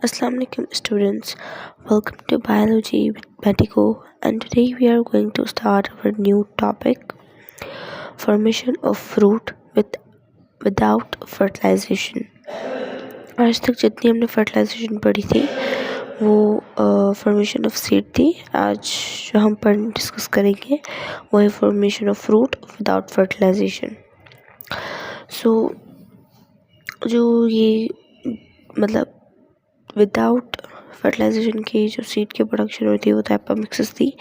Assalamu alaikum students, welcome to Biology with Medico, and today we are going to start our new topic, formation of fruit without fertilization. आज तक जितनी हमने fertilisation पढ़ी थी वो formation of seed थी। आज जो हम डिस्कस करेंगे वो है formation of fruit without fertilization. जो ये मतलब विदाउट फर्टिलाइजेशन की जो सीड की प्रोडक्शन होती है वो तो एपोमिक्सिस थी,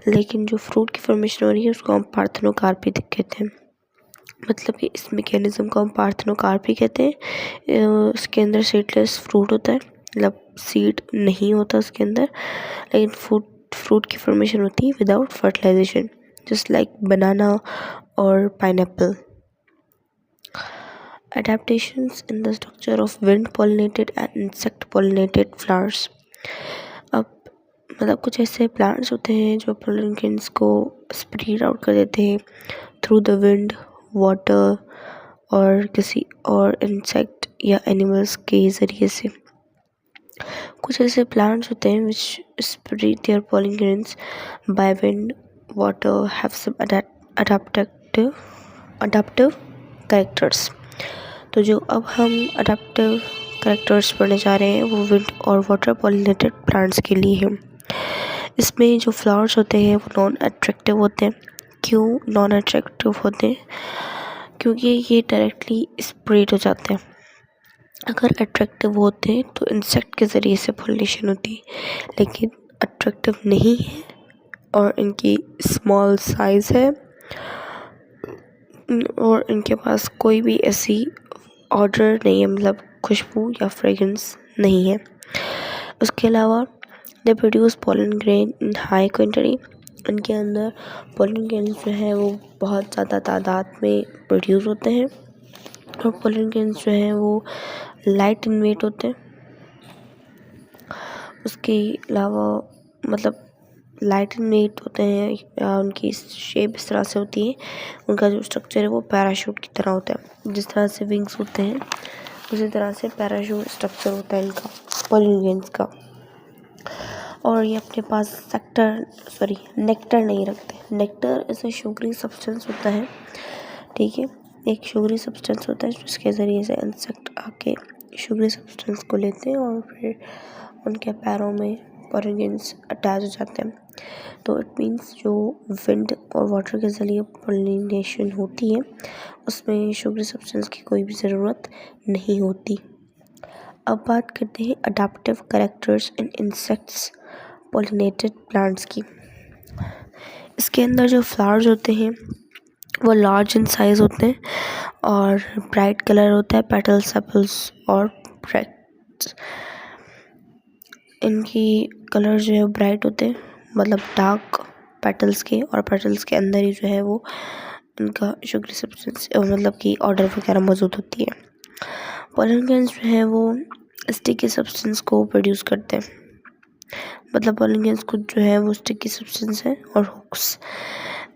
लेकिन जो फ्रूट की फॉर्मेशन हो रही है उसको हम पार्थेनोकार्पी कहते हैं। मतलब कि इस मैकेनिज्म को हम पार्थेनोकार्पी कहते हैं। इसके अंदर सीडलेस फ्रूट होता है, मतलब सीड नहीं होता उसके अंदर, लेकिन फ्रूट की फॉर्मेशन होती है विदाउट फर्टिलाइजेशन, जस्ट लाइक बनाना और pineapple. Adaptations in the structure of wind pollinated and insect pollinated flowers. अब मतलब कुछ ऐसे प्लांट्स होते हैं जो पोलिनेशंस को स्प्रेड आउट कर देते हैं थ्रू द विंड, वाटर और किसी और इंसेक्ट या एनिमल्स के ज़रिए से। कुछ ऐसे प्लांट्स होते हैं which spread their pollinations by wind, water, have some adaptive characters. तो जो अब हम अडेप्टिव कैरेक्टर्स पढ़ने जा रहे हैं वो विंड और वाटर पॉलिनेटेड प्लांट्स के लिए है। इसमें जो फ्लावर्स होते हैं वो नॉन अट्रैक्टिव होते हैं। क्यों नॉन अट्रैक्टिव होते हैं? क्योंकि ये डायरेक्टली स्प्रेड हो जाते हैं। अगर अट्रैक्टिव होते हैं तो इंसेक्ट के ज़रिए से पॉलिनेशन होती है, लेकिन अट्रैक्टिव नहीं है और इनकी स्मॉल साइज़ है और इनके पास कोई भी ऐसी ऑर्डर नहीं है, मतलब खुशबू या फ्रेगरेंस नहीं है। उसके अलावा they produce pollen grain in high quantity. इनके अंदर पोलन ग्रेन जो है वो बहुत ज़्यादा तादाद में प्रोड्यूस होते हैं और पोलन ग्रेन जो है वो लाइट इन वेट होते हैं। उसके अलावा मतलब लाइट इन वेट होते हैं या उनकी शेप इस तरह से होती है, उनका जो स्ट्रक्चर है वो पैराशूट की तरह होता है। जिस तरह से विंग्स होते हैं उसी तरह से पैराशूट स्ट्रक्चर होता है इनका, पॉलिनेशंस का। और ये अपने पास नेक्टर नहीं रखते। नेक्टर ऐसा शुगरी सब्सटेंस होता है, ठीक है, एक शुगरी सब्सटेंस होता है जिसके ज़रिए से इंसेक्ट आके शुगरी सब्सटेंस को लेते हैं और फिर उनके पैरों में पॉलिनेशंस अटैच हो जाते हैं। तो इट मीन्स जो विंड और वाटर के ज़रिए पॉलिनेशन होती है उसमें शुगरी सब्सटेंस की कोई भी ज़रूरत नहीं होती। अब बात करते हैं adaptive characters in insects pollinated plants की। इसके अंदर जो फ्लावर्स होते हैं वो लार्ज इन साइज़ होते हैं और ब्राइट कलर होता है, पेटल सेपल्स और ब्राइट। इनकी कलर जो है ब्राइट होते हैं, मतलब डार्क पेटल्स के, और पेटल्स के अंदर ही जो है वो इनका शुगरी सब्सटेंस मतलब कि ऑर्डर वगैरह मौजूद होती है। पोलन ग्रेन्स जो है वो स्टिकी सब्सटेंस को प्रोड्यूस करते हैं, मतलब पोलन ग्रेन्स खुद जो है वो स्टिकी सब्सटेंस है और हुक्स,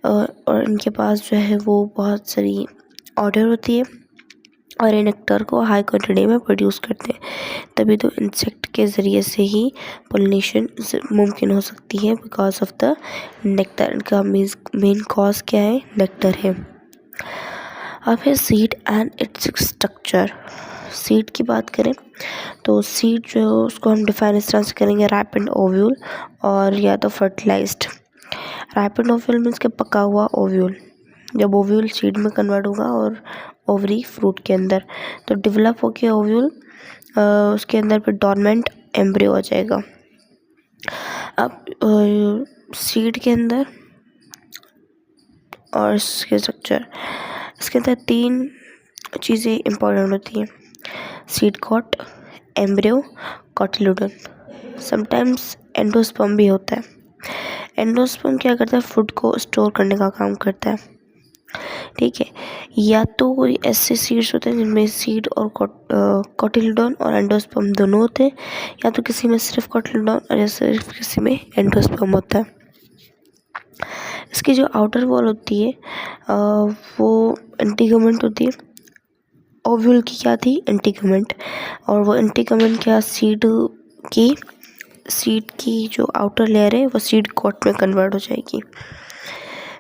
और इनके पास जो है वो बहुत सारी ऑर्डर होती है और ये नेक्टर को हाई क्वांटिटी में प्रोड्यूस करते हैं। तभी तो इंसेक्ट के ज़रिए से ही पोलिनेशन मुमकिन हो सकती है, बिकॉज ऑफ द नेक्टर। इनका मेन कॉज क्या है? नेक्टर है। अब है seed and its structure. Seed की बात करें तो सीड जो है उसको हम डिफाइन इस तरह से करेंगे, रैपिड ओव्यूल और या तो फर्टिलाइज्ड। रैपिड ओव्यूल मीन्स के पका हुआ ओव्यूल। जब ओव्यूल सीड में कन्वर्ट होगा और ओवरी फ्रूट के अंदर, तो डेवलप होके ओव्यूल उसके अंदर फिर डॉर्मेंट एम्ब्रियो आ जाएगा। अब सीड के अंदर और इसके स्ट्रक्चर, इसके अंदर 3 चीज़ें इम्पोर्टेंट होती हैं: seed coat, embryo, cotyledon. Sometimes endosperm भी होता है। एंडोस्पर्म क्या करता है? फूड को स्टोर करने का काम करता है, ठीक है। या तो कोई ऐसे सीड्स होते हैं जिनमें सीड और कॉटिल्यूडन और एंडोस्पर्म दोनों होते हैं, या तो किसी में सिर्फ कॉटिल्यूडन और या सिर्फ किसी में एंडोस्पर्म होता है। इसकी जो आउटर वॉल होती है वो एंटीगमेंट होती है। ओव्यूल की क्या थी? एंटीगमेंट। और वो एंटीगमेंट क्या सीड कि सीड की जो आउटर लेयर है वो सीड कोट में कन्वर्ट हो जाएगी।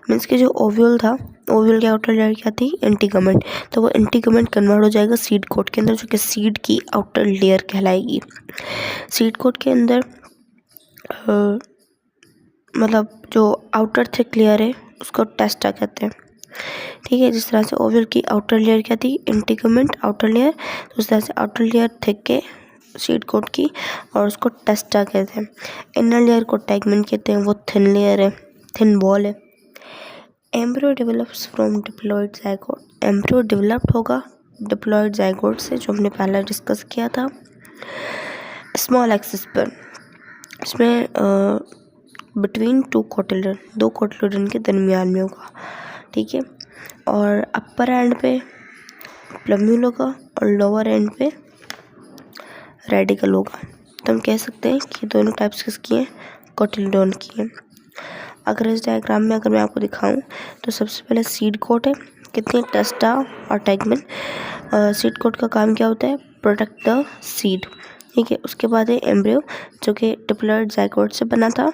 मीन्स कि जो ओव्यूल था, ओव्यूल की आउटर लेयर क्या थी, एंटीगमेंट, तो वो एंटीगमेंट कन्वर्ट हो जाएगा सीड कोट के अंदर, जो कि सीड की आउटर लेयर कहलाएगी। सीड कोट के अंदर मतलब जो आउटर थिक लेयर है उसको टेस्टा कहते हैं। ठीक है, जिस तरह से ओव्यूल की आउटर लेयर क्या थी, एंटीगमेंट आउटर लेयर, तो उस तरह से आउटर लेयर थिक के सीड कोट की, और उसको टेस्टा कहते हैं। इनर लेयर को टैगमेंट कहते हैं, वो थिन लेयर है, थिन वॉल है। Embryo develops from diploid zygote, embryo developed होगा डिप्लॉइड जाइगोट से, जो हमने पहले डिस्कस किया था। स्मॉल एक्सिस पर, इसमें बिटवीन टू कोटिल्डन, दो कोटिल्डन के दरमियान में होगा। ठीक है, और अपर एंड पे प्लम्यूल होगा और लोअर एंड पे रेडिकल होगा। तो हम कह सकते हैं कि दोनों टाइप्स किसकी हैं, कोटिल्डोन की हैं। अगर इस डायग्राम में अगर मैं आपको दिखाऊं तो सबसे पहले सीड कोट है, कितने टेस्टा और टैगमेंट। सीड कोट का काम क्या होता है, प्रोटेक्ट द सीड। ठीक है, उसके बाद है एम्ब्रियो, जो कि डिप्लॉइड जाइगोट से बना था,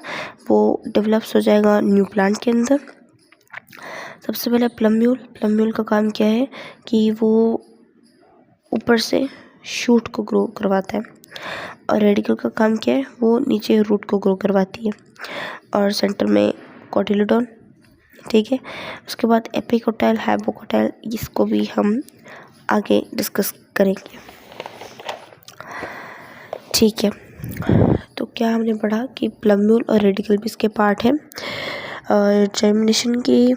वो डेवलप्स हो जाएगा न्यू प्लांट के अंदर। सबसे पहले प्लम्यूल, प्लम्यूल का काम क्या है कि वो ऊपर से शूट को ग्रो करवाता है, और रेडिकल का काम क्या है, वो नीचे रूट को ग्रो करवाती है। और सेंटर में कोटिलेडोन। ठीक है, उसके बाद एपिकोटाइल, हाइपोकोटाइल, इसको भी हम आगे डिस्कस करेंगे। ठीक है, तो क्या हमने पढ़ा कि प्लम्यूल और रेडिकल भी इसके पार्ट है। जर्मिनेशन की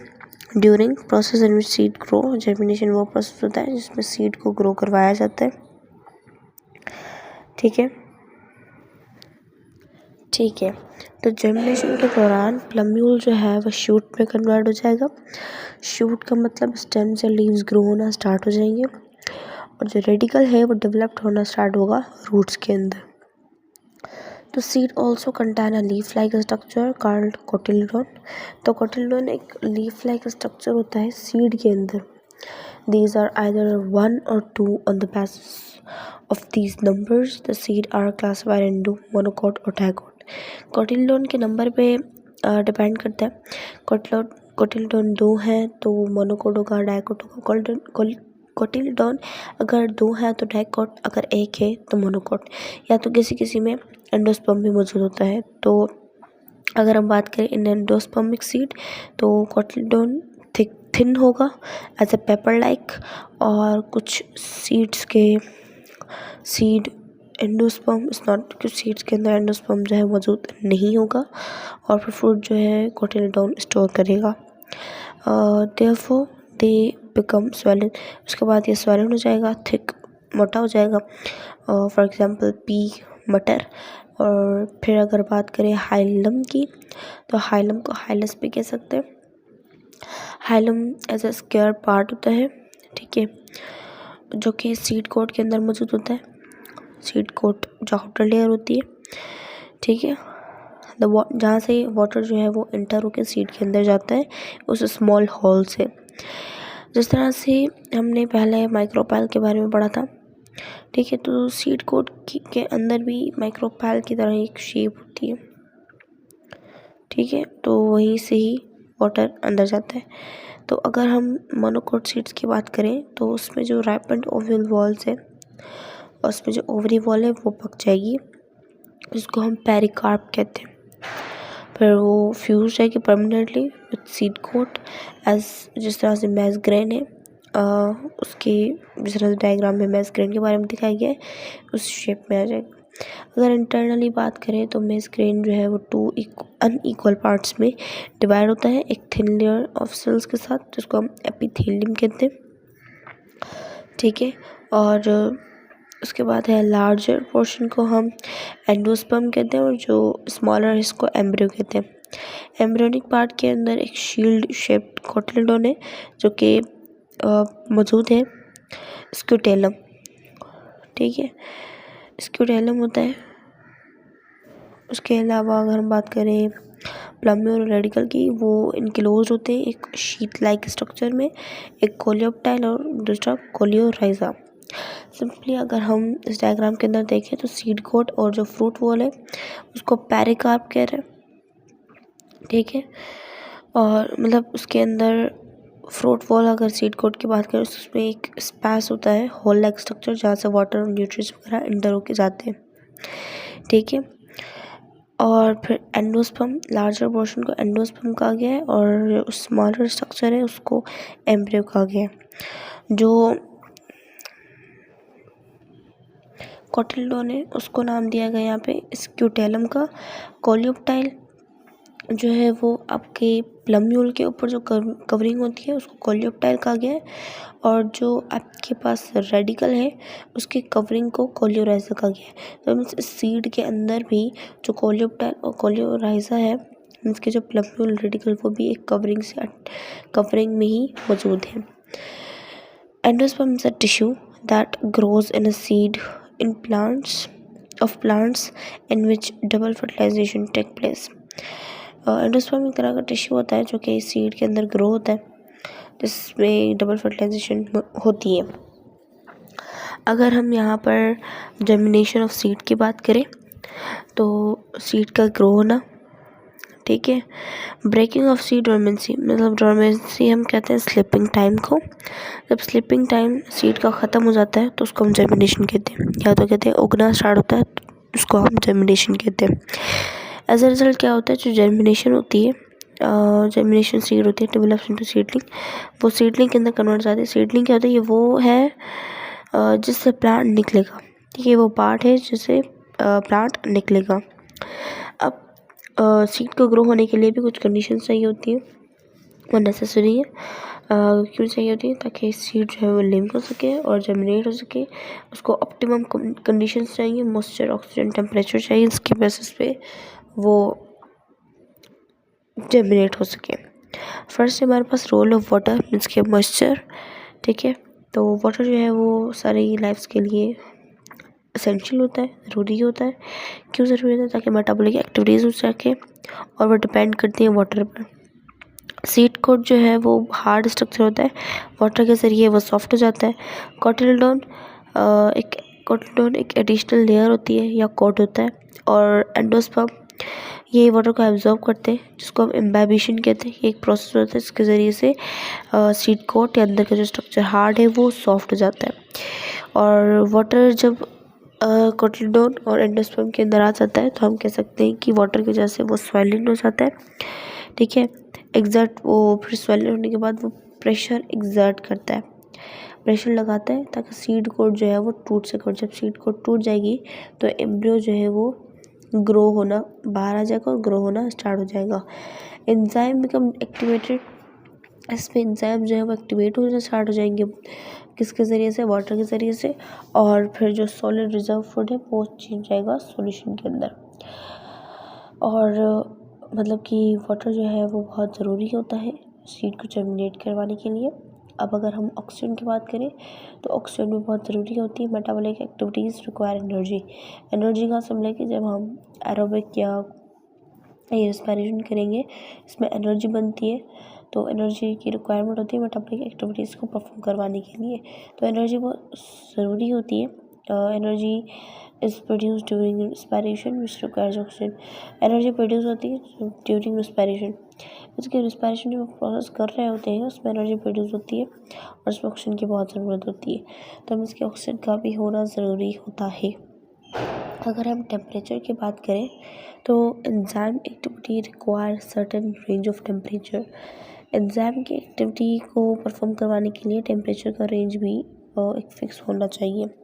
during process in which seed grow, germination वो प्रोसेस होता है जिसमें सीड को ग्रो करवाया जाता है। ठीक है, ठीक है, तो जर्मिनेशन के दौरान प्लम्यूल जो है वो शूट में कन्वर्ट हो जाएगा। शूट का मतलब स्टेम से लीव्स ग्रो होना स्टार्ट हो जाएंगे, और जो रेडिकल है वो डेवलप्ड होना स्टार्ट होगा रूट्स के अंदर। तो seed also contain a leaf like structure called cotyledon. तो कोटिल्डोन एक लीफ लाइक स्ट्रक्चर होता है सीड के अंदर। These are either 1 or 2. On the basis of these numbers, the seed are classified into monocot or dicot. कोटिल्डोन के number पे depend करता है। कोटिल्डोन 2 है तो मोनोकोट होगा, डाइकोट होगा। कोटिल्डोन अगर 2 है तो डाइकोट, अगर 1 है तो मोनोकोट, या तो किसी किसी में एंडोस्पर्म भी मौजूद होता है। तो अगर हम बात करें इन एंडोस्पर्मिक सीड, तो कोटिल्डोन थिन होगा एज ए पेपर लाइक, और कुछ सीड्स के सीड एंडोस्पर्म इज नॉट, कुछ सीड्स के अंदर एंडोस्पर्म जो है मौजूद नहीं होगा, और फिर फ्रूट जो है कोटिल्डोन स्टोर करेगा। देयरफॉर दे बिकम स्वेलन, उसके बाद ये स्वेलन हो जाएगा, थिक, मोटा हो जाएगा। फॉर एग्जांपल पी, मटर। और फिर अगर बात करें हाइलम की, तो हाइलम को हाइलस भी कह सकते हैं। Hilum as a square part होता है, ठीक है, जो कि सीड कोट के अंदर मौजूद होता है। सीड कोट जो आउटर लेयर होती है, ठीक है, जहाँ से वाटर जो है वो इंटर होकर सीड के अंदर जाता है उस स्मॉल होल से। जिस तरह से हमने पहले माइक्रोपाइल के बारे में पढ़ा था, ठीक है, तो सीड कोट के अंदर भी माइक्रोपाइल की तरह एक शेप होती है। ठीक है, तो वहीं से ही वाटर अंदर जाता है। तो अगर हम मोनोकोट सीड्स की बात करें तो उसमें जो राइपेंड ओव्यूल वॉल्स है और उसमें जो ओवरी वॉल है वो पक जाएगी, जिसको हम पेरिकार्प कहते हैं। फिर वो फ्यूज जाएगी permanently with seed coat, as जिस तरह से मैज ग्रेन है, उसके जिस तरह से डायग्राम में मैज ग्रेन के बारे में दिखाया गया है उस शेप में आ जाएगा। अगर इंटरनली बात करें तो मेज ग्रेन जो है वो 2 अनइक्वल पार्ट्स में डिवाइड होता है, एक थिन लेयर ऑफ सेल्स के साथ, जिसको हम एपिथेलियम कहते हैं। ठीक है, और उसके बाद है लार्जर पोर्शन को हम एंडोस्पर्म कहते हैं, और जो स्मॉलर इसको एम्ब्रियो कहते हैं। एम्ब्रियोनिक पार्ट के अंदर एक शील्ड शेप्ड कोटिल्डोन है जो कि मौजूद है, स्क्यूटेलम। ठीक है, स्क्यूटेलम होता है। उसके अलावा अगर हम बात करें प्लम्यूल और रेडिकल की, वो इनक्लोज होते हैं एक शीट लाइक स्ट्रक्चर में, एक कोलियोप्टाइल और दूसरा कोलियोराइजा। सिंपली अगर हम इस डायग्राम के अंदर देखें तो सीड कोट और जो फ्रूट वॉल है उसको पेरिकार्प कह रहे हैं, ठीक है। और मतलब उसके अंदर फ्रूट वॉल, अगर सीड कोट की बात करें उसमें एक स्पेस होता है, होल लाइक स्ट्रक्चर, जहाँ से वाटर और न्यूट्रिएंट्स वगैरह इंटर होके जाते हैं, ठीक है। और फिर एंडोस्पर्म, लार्जर पोर्शन को एंडोस्पर्म कहा गया है और स्मॉलर स्ट्रक्चर है उसको एम्ब्रियो कहा गया है। जो कोटिल्डोन है उसको नाम दिया गया यहाँ पे स्क्यूटेलम का। कोलियोप्टाइल जो है वो आपके प्लम्यूल के ऊपर जो कवरिंग होती है उसको कोलियोप्टाइल कहा गया है। और जो आपके पास रेडिकल है उसकी कवरिंग को कोलियोराइजा कहा गया है। तो मीन्स सीड के अंदर भी जो कोलियोप्टाइल और कोलियोराइजा है, मीन्स के जो प्लम्यूल रेडिकल वो भी एक कवरिंग में ही मौजूद है। Endosperm is a tissue that grows in a seed in plants in which double fertilization take place। Endosperm एक तरह का टिश्यू होता है जो कि सीड के अंदर ग्रो होता है, जिसमें डबल फर्टिलाइजेशन होती है। अगर हम यहाँ पर जर्मिनेशन ऑफ सीड की बात करें तो सीड का ग्रो होना, ठीक है। ब्रेकिंग ऑफ सीड डोरमेंसी, मतलब डोरमेंसी हम कहते हैं स्लीपिंग टाइम को। जब स्लीपिंग टाइम सीड का ख़त्म हो जाता है तो उसको हम जर्मिनेशन कहते हैं, या तो कहते हैं उगना स्टार्ट होता है तो उसको हम जर्मिनेशन कहते हैं। एज अ रिजल्ट क्या होता है, जो जर्मिनेशन होती है, जर्मिनेशन सीड होती है डेवलप्स इनटू सीडलिंग, वो सीडलिंग के अंदर कन्वर्ट हो जाती है। सीडलिंग क्या होता है, ये वो है जिससे प्लांट निकलेगा, ठीक है, वो पार्ट है जिससे प्लांट निकलेगा। अब सीड को ग्रो होने के लिए भी कुछ कंडीशन चाहिए होती है, वो नेसेसरी है। क्यों चाहिए होती है, ताकि सीड जो है वो लिव हो सके और जर्मिनेट हो सके। उसको ऑप्टिमम कंडीशंस चाहिए, मॉइस्चर, ऑक्सीजन, टेम्परेचर चाहिए, इसके बेसिस पे वो जर्मिनेट हो सके। फर्स्ट हमारे पास रोल ऑफ वाटर, मीन्स के मॉइस्चर, ठीक है। तो वाटर जो है वो सारी लाइफ्स के लिए एसेंशियल होता है, ज़रूरी होता है। क्यों ज़रूरी होता है, ताकि मेटाबॉलिक एक्टिविटीज़ हो सके, और वो डिपेंड करती है वाटर पर। सीड कोट जो है वो हार्ड स्ट्रक्चर होता है, वाटर के ज़रिए वो सॉफ्ट हो जाता है। कोटिल्डोन एक एडिशनल लेयर होती है या कोट होता है। और एंडोस्पर्म ये वाटर को एब्जॉर्ब करते हैं, जिसको हम इम्बाइबेशन कहते हैं। ये एक प्रोसेस होता है जिसके ज़रिए से सीड कोट या अंदर का जो स्ट्रक्चर हार्ड है वो सॉफ्ट हो जाता है। और वाटर जब कोटिल्डोन और एंडोस्पर्म के अंदर आ जाता है तो हम कह सकते हैं कि वाटर की वजह से वो स्वेलिंग हो जाता है, ठीक है। वो फिर स्वेलिंग होने के बाद वो प्रेशर एग्जर्ट करता है, प्रेशर लगाता है ताकि सीड कोट जो है वो टूट सके। और जब सीड कोट टूट जाएगी तो एम्ब्रियो जो है वो ग्रो होना बाहर आ जाएगा और ग्रो होना स्टार्ट हो जाएगा। एंजाइम बिकम एक्टिवेटेड, इसमें एंजाइम जो है वो एक्टिवेट होना स्टार्ट हो जाएंगे, किसके ज़रिए से, वाटर के ज़रिए से। और फिर जो सॉलिड रिजर्व फूड है वो चेंज जाएगा सॉल्यूशन के अंदर। और मतलब कि वाटर जो है वो बहुत ज़रूरी होता है सीड को जर्मिनेट करवाने के लिए। अब अगर हम ऑक्सीजन की बात करें तो ऑक्सीजन भी बहुत ज़रूरी होती है। मेटाबॉलिक एक्टिविटीज़ रिक्वायर एनर्जी का समझ कि जब हम एरोबिक या रेस्पिरेशन करेंगे इसमें एनर्जी बनती है, तो एनर्जी की रिक्वायरमेंट होती है मेटाबॉलिक एक्टिविटीज़ को परफॉर्म करवाने के लिए। तो एनर्जी बहुत ज़रूरी होती है। Energy is produce during respiration which requires oxygen. Energy produce होती है ड्यूरिंग रिस्पायरेशन, इसके रिस्पायरेशन जो प्रोसेस कर रहे होते हैं उसमें एनर्जी प्रोड्यूस होती है और उसमें ऑक्सीजन की बहुत ज़रूरत होती है। तो हम इसके ऑक्सीजन का भी होना ज़रूरी होता है। अगर हम टेम्परेचर की बात करें तो enzyme activity require certain range of temperature. Enzyme की एक्टिविटी को परफॉर्म करवाने के लिए टेम्परेचर का रेंज भी एक फिक्स होना चाहिए।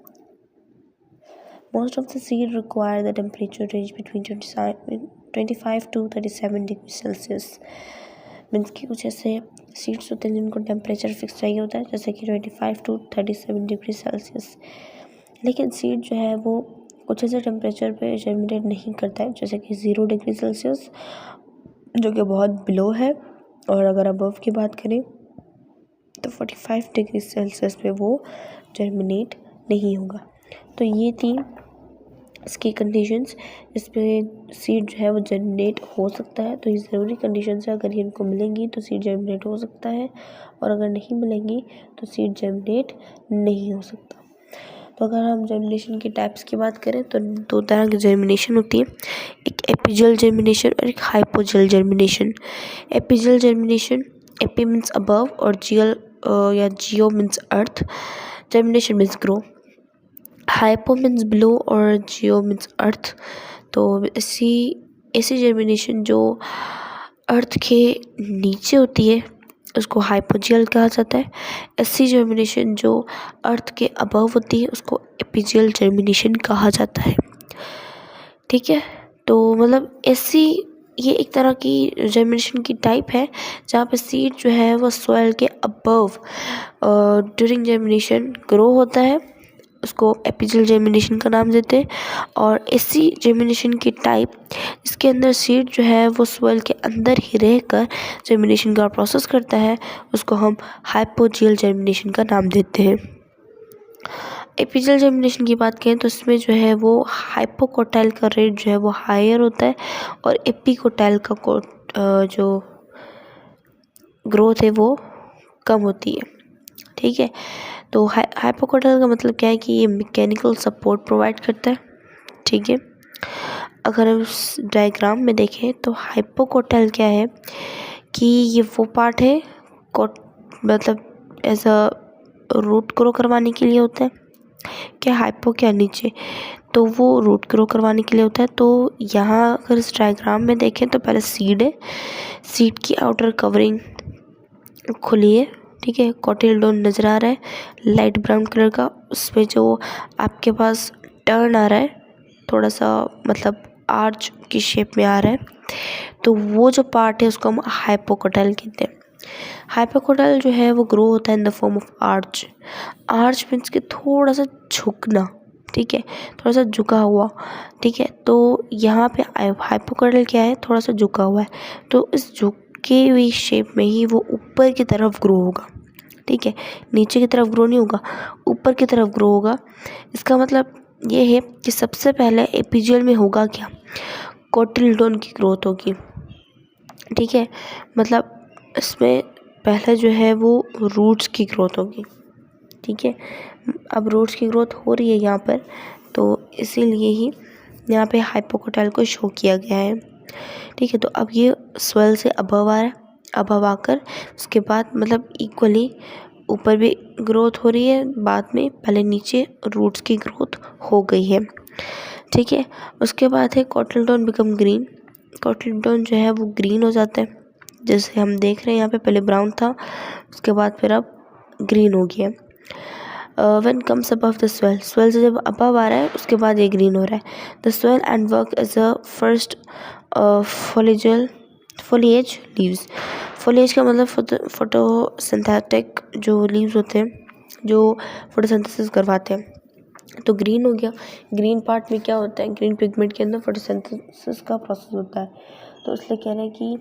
Most of the seed require the temperature range between 25 to 37 degree Celsius. Means कि कुछ ऐसे सीड्स होते हैं जिनको टेम्परेचर फिक्स चाहिए होता है, जैसे कि 25 to 37 डिग्री सेल्सियस। लेकिन सीड जो है वो कुछ ऐसे टेम्परेचर पे जर्मिनेट नहीं करता है, जैसे कि 0 डिग्री सेल्सियस, जो कि बहुत बिलो है। और अगर अबव की बात करें तो 45 डिग्री सेल्सियस पे वो जर्मिनेट नहीं होगा। तो ये थी इसकी कंडीशंस, इस पे सीड जो है वो जर्मिनेट हो सकता है। तो ये ज़रूरी कंडीशंस है, अगर ये इनको मिलेंगी तो सीड जर्मिनेट हो सकता है, और अगर नहीं मिलेंगी तो सीड जर्मिनेट नहीं हो सकता। तो अगर हम जर्मिनेशन की टाइप्स की बात करें तो दो तरह की जर्मिनेशन होती है, एक एपिजियल जर्मिनेशन और एक hypogeal germination. Epigeal germination, epi means above और जियल या geo means earth, germination means grow. Hypo means below और जियो मीन्स अर्थ। तो ऐसी जर्मिनेशन जो अर्थ के नीचे होती है उसको हाइपोजियल कहा जाता है। ऐसी जर्मिनेशन जो अर्थ के अबव होती है उसको एपिजियल जर्मिनेशन कहा जाता है। ठीक है, तो मतलब ऐसी ये एक तरह की जर्मिनेशन की टाइप है जहाँ पे सीड जो है वो सॉइल के अबव ड्यूरिंग जर्मिनेशन ग्रो होता है, उसको एपिजियल जर्मिनेशन का नाम देते हैं। और ऐसी जर्मिनेशन की टाइप इसके अंदर सीड जो है वो सॉइल के अंदर ही रहकर जर्मिनेशन का प्रोसेस करता है, उसको हम हाइपोजियल जर्मिनेशन का नाम देते हैं। एपिजियल जर्मिनेशन की बात करें तो इसमें जो है वो हाइपोकोटाइल का रेट जो है वो हायर होता है और एपिकोटाइल का जो ग्रोथ है वो कम होती है। ठीक है, तो हाइपोकोटाइल का मतलब क्या है कि ये मैकेनिकल सपोर्ट प्रोवाइड करता है। ठीक है, अगर हम इस डायग्राम में देखें तो हाइपोकोटाइल क्या है कि ये वो पार्ट है मतलब एज अ रूट ग्रो करवाने के लिए होता है। क्या हाइपो क्या नीचे, तो वो रूट ग्रो करवाने के लिए होता है। तो यहाँ अगर इस डायग्राम में देखें तो पहले सीड है, सीड की आउटर कवरिंग खुली है। ठीक है, कॉटिलडोन नज़र आ रहा है लाइट ब्राउन कलर का, उसमें जो आपके पास टर्न आ रहा है थोड़ा सा मतलब आर्च की शेप में आ रहा है, तो वो जो पार्ट है उसको हम हाइपोकोटाइल कहते हैं। हाइपोकोटाइल जो है वो ग्रो होता है in the form of arch. Arch means कि थोड़ा सा झुकना, ठीक है, थोड़ा सा झुका हुआ। ठीक है, तो यहाँ पे हाइपोकोटाइल क्या है, थोड़ा सा झुका हुआ है, तो इस झुकी हुई शेप में ही वो ऊपर की तरफ ग्रो होगा। ठीक है, नीचे की तरफ ग्रो नहीं होगा, ऊपर की तरफ ग्रो होगा। इसका मतलब ये है कि सबसे पहले एपिजियल में होगा क्या, कोटिलडोन की ग्रोथ होगी। ठीक है, मतलब इसमें पहले जो है वो रूट्स की ग्रोथ होगी। ठीक है, अब रूट्स की ग्रोथ हो रही है यहाँ पर, तो इसीलिए ही यहाँ पे हाइपोकोटाइल को शो किया गया है। ठीक है, तो अब ये स्वेल से अबव आ रहा है, अबव आकर उसके बाद मतलब इक्वली ऊपर भी ग्रोथ हो रही है, बाद में पहले नीचे रूट्स की ग्रोथ हो गई है। ठीक है, उसके बाद है कॉटिलडोन बिकम ग्रीन। कॉटिलडोन जो है वो ग्रीन हो जाता है, जैसे हम देख रहे हैं यहाँ पे पहले ब्राउन था, उसके बाद फिर अब ग्रीन हो गया। When comes above the swell, swell से जब अबव आ रहा है उसके बाद ये ग्रीन हो रहा है। The swell and work as a first foliage leaves. Foliage का मतलब फोटोसिंथेटिक जो लीव्स होते हैं जो फोटोसिंथेसिस करवाते हैं। तो ग्रीन हो गया, ग्रीन पार्ट में क्या होता है, ग्रीन पिगमेंट के अंदर फोटोसिंथेसिस का प्रोसेस होता है, तो इसलिए कह रहे हैं कि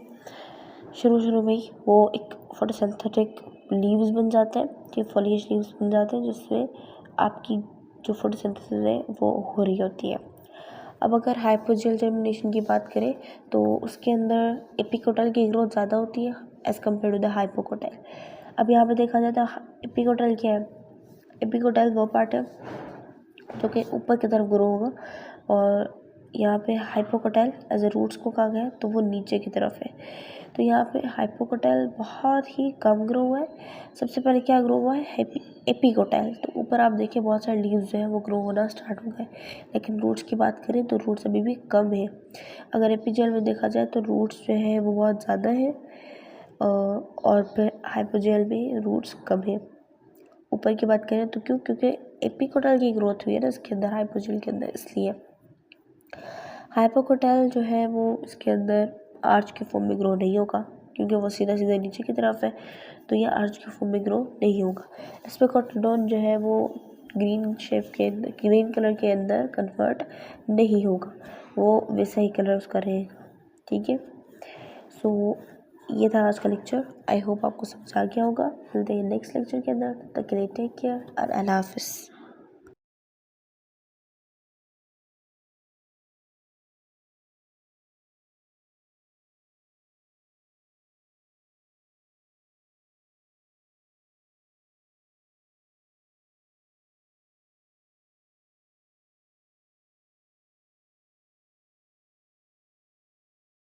शुरू में ही वो एक फोटोसिंथेटिक लीव्स बन जाते हैं, कि फॉलिएज लीव्स बन जाते हैं, जिससे आपकी जो फोटोसिंथेसिस है वो हो रही होती है। अब अगर हाइपोजियल जर्मिनेशन की बात करें तो उसके अंदर एपिकोटाइल की ग्रोथ ज़्यादा होती है as compare to the hypocotyl. अब यहाँ पे देखा जाए तो एपिकोटाइल क्या है, एपिकोटाइल वो पार्ट है जो कि ऊपर की तरफ ग्रो होगा, और यहाँ पे हाइपोकोटाइल एज ए रूट्स को कहा गया है तो वो नीचे की तरफ है। तो यहाँ पे हाइपोकोटाइल बहुत ही कम ग्रो हुआ है। सबसे पहले क्या ग्रो हुआ है, एपिकोटाइल। तो ऊपर आप देखिए बहुत सारे लीव्स जो है वो ग्रो होना स्टार्ट हो गए, लेकिन रूट्स की बात करें तो रूट्स अभी भी कम है। अगर एपिजियल में देखा जाए तो रूट्स जो है वो बहुत ज़्यादा है, और फिर हाइपोजियल में रूट्स कम है। ऊपर की बात करें तो क्योंकि एपिकोटाइल की ग्रोथ हुई है ना इसके अंदर, हाइपोजियल के अंदर, इसलिए हाइपोकोटाइल जो है वो इसके अंदर आर्च के फॉर्म में ग्रो नहीं होगा, क्योंकि वो सीधा सीधा नीचे की तरफ है, तो ये आर्च के फॉर्म में ग्रो नहीं होगा। इसमें कॉटिलडोन जो है वो ग्रीन शेप के अंदर, ग्रीन कलर के अंदर कन्वर्ट नहीं होगा, वो वैसा ही कलर उसका रहेगा। ठीक है, सो ये था आज का लेक्चर। आई होप आपको समझ आ गया होगा। मिलते हैं नेक्स्ट लेक्चर के अंदर, तब तक के लिए टेक केयर और अल्लाह हाफिज़।